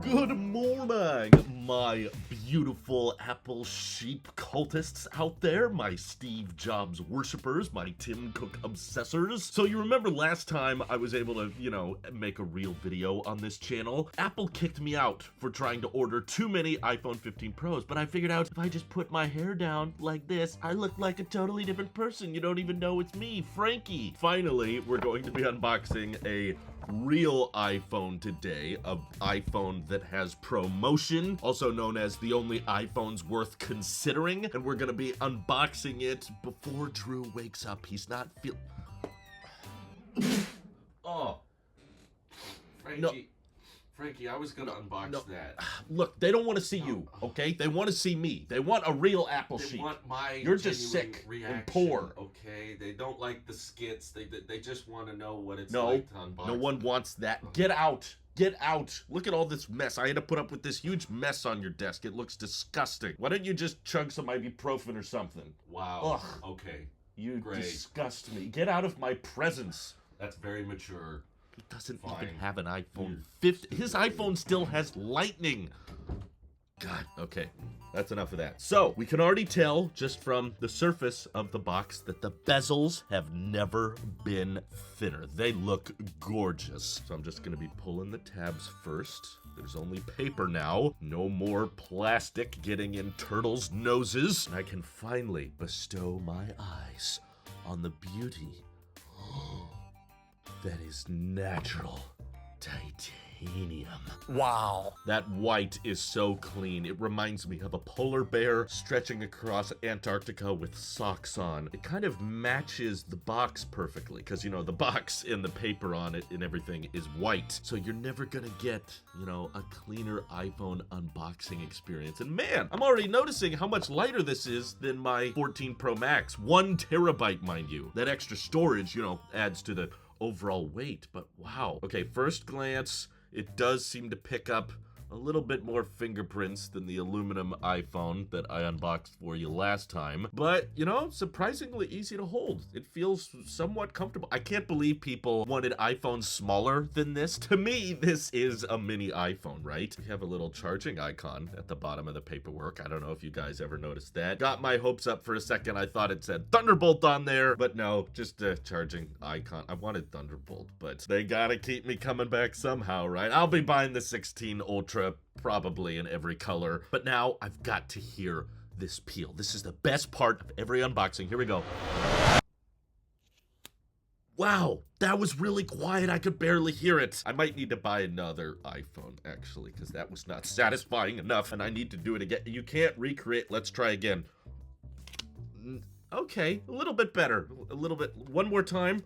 Good morning, my beautiful Apple sheep cultists out there, my Steve Jobs worshippers, my Tim Cook obsessors. So you remember last time I was able to, make a real video on this channel? Apple kicked me out for trying to order too many iPhone 15 Pros, but I figured out if I just put my hair down like this, I look like a totally different person. You don't even know it's me, Frankie. Finally, we're going to be unboxing a real iPhone today, an iPhone that has ProMotion, also known as the only iPhones worth considering, and we're gonna be unboxing it before Drew wakes up. He's not Oh. Frankie, no. Frankie, I was gonna unbox that. Look, they don't want to see you, okay? They want to see me. They want a real Apple sheet. They want my You're just sick reaction, and poor. Okay, they don't like the skits. They just want to know what it's No, like to unbox. no one wants that. Get out. Get out. Look at all this mess. I had to put up with this huge mess on your desk. It looks disgusting. Why don't you just chug some ibuprofen or something? Wow. Ugh. Okay. You Great. disgust me. Get out of my presence. That's very mature. He doesn't Fine. even have an iPhone 50. His iPhone still has lightning. God, okay. That's enough of that. So, we can already tell just from the surface of the box that the bezels have never been thinner. They look gorgeous. So I'm just gonna be pulling the tabs first. There's only paper now. No more plastic getting in turtles' noses. And I can finally bestow my eyes on the beauty that is natural titanium. Wow. That white is so clean. It reminds me of a polar bear stretching across Antarctica with socks on. It kind of matches the box perfectly because, the box and the paper on it and everything is white. So you're never gonna get, a cleaner iPhone unboxing experience. And man, I'm already noticing how much lighter this is than my 14 Pro Max. 1 terabyte, mind you. That extra storage, adds to the overall weight, but wow. Okay, first glance, it does seem to pick up a little bit more fingerprints than the aluminum iPhone that I unboxed for you last time. But, surprisingly easy to hold. It feels somewhat comfortable. I can't believe people wanted iPhones smaller than this. To me, this is a mini iPhone, right? We have a little charging icon at the bottom of the paperwork. I don't know if you guys ever noticed that. Got my hopes up for a second. I thought it said Thunderbolt on there, but no, just a charging icon. I wanted Thunderbolt, but they gotta keep me coming back somehow, right? I'll be buying the 16 Ultra probably in every color, but now I've got to hear this peel. This is the best part of every unboxing. Here we go. Wow, that was really quiet. I could barely hear it. I might need to buy another iPhone, actually, because that was not satisfying enough, and I need to do it again. You can't recreate. Let's try again. Okay, a little bit better. A little bit. One more time.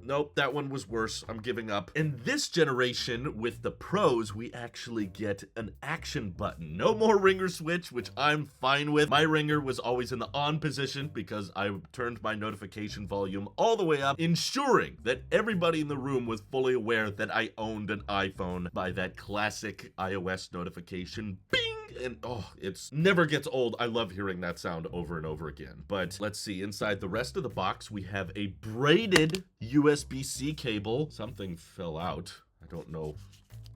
Nope, that one was worse. I'm giving up. In this generation, with the Pros, we actually get an action button. No more ringer switch, which I'm fine with. My ringer was always in the on position because I turned my notification volume all the way up, ensuring that everybody in the room was fully aware that I owned an iPhone by that classic iOS notification. Bing! And it's never gets old. I love hearing that sound over and over again. But let's see, inside the rest of the box, we have a braided USB-C cable. Something fell out. I don't know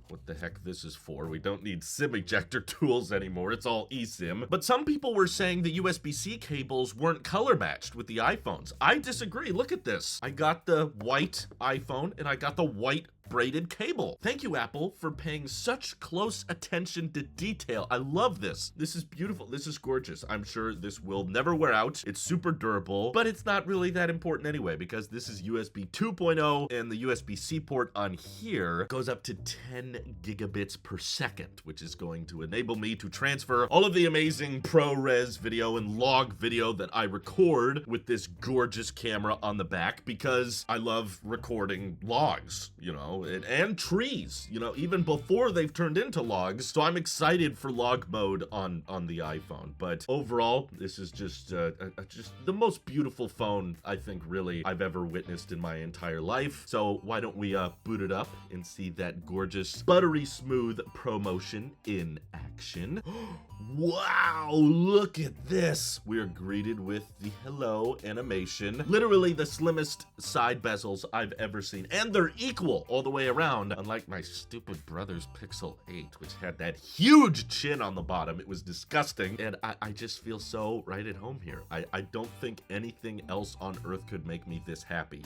what the heck this is for. We don't need SIM ejector tools anymore. It's all eSIM. But some people were saying the USB-C cables weren't color matched with the iPhones. I disagree. Look at this. I got the white iPhone and I got the white braided cable. Thank you, Apple, for paying such close attention to detail. I love this. This is beautiful. This is gorgeous. I'm sure this will never wear out. It's super durable, but it's not really that important anyway because this is USB 2.0 and the USB-C port on here goes up to 10 gigabits per second, which is going to enable me to transfer all of the amazing ProRes video and log video that I record with this gorgeous camera on the back because I love recording logs, and trees, even before they've turned into logs. So I'm excited for log mode on the iPhone. But overall, this is just the most beautiful phone I think really I've ever witnessed in my entire life. So why don't we boot it up and see that gorgeous buttery smooth ProMotion in action. Wow, look at this. We are greeted with the hello animation. Literally the slimmest side bezels I've ever seen. And they're equal all all the way around, unlike my stupid brother's Pixel 8, which had that huge chin on the bottom. It was disgusting, and I just feel so right at home here. I don't think anything else on earth could make me this happy.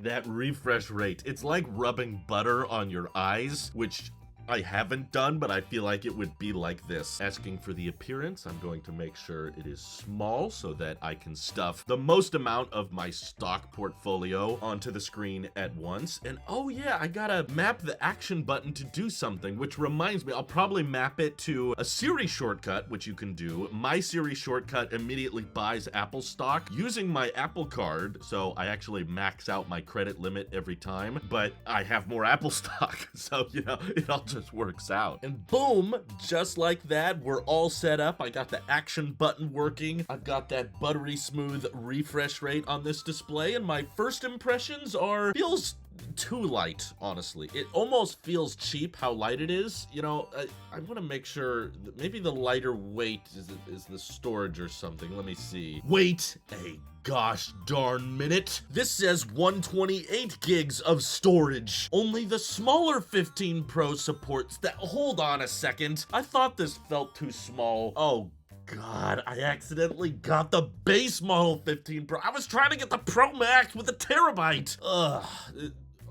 That refresh rate, it's like rubbing butter on your eyes, which I haven't done, but I feel like it would be like this. Asking for the appearance, I'm going to make sure it is small so that I can stuff the most amount of my stock portfolio onto the screen at once. And oh yeah, I gotta map the action button to do something, which reminds me, I'll probably map it to a Siri shortcut, which you can do. My Siri shortcut immediately buys Apple stock using my Apple card, so I actually max out my credit limit every time, but I have more Apple stock, so you know, it all just works out. And boom, just like that, we're all set up. I got the action button working. I've got that buttery smooth refresh rate on this display, and my first impressions are, feels too light, honestly. It almost feels cheap how light it is. You know, I want to make sure that maybe the lighter weight is the storage or something. Let me see. Wait a gosh darn minute. This says 128 gigs of storage. Only the smaller 15 Pro supports that. Hold on a second. I thought this felt too small. Oh God, I accidentally got the base model 15 Pro. I was trying to get the Pro Max with a terabyte. Ugh.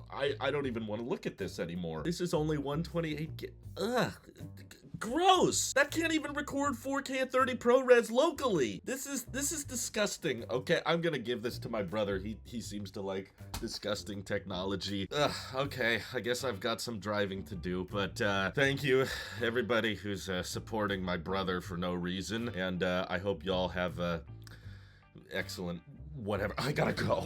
I don't even want to look at this anymore. This is only 128 gig. Ugh. Gross. That can't even record 4K at 30 ProRes locally. This is disgusting. Okay, I'm gonna give this to my brother. He seems to like disgusting technology. Ugh, okay, I guess I've got some driving to do, but thank you everybody who's supporting my brother for no reason, and I hope y'all have excellent whatever. I gotta go.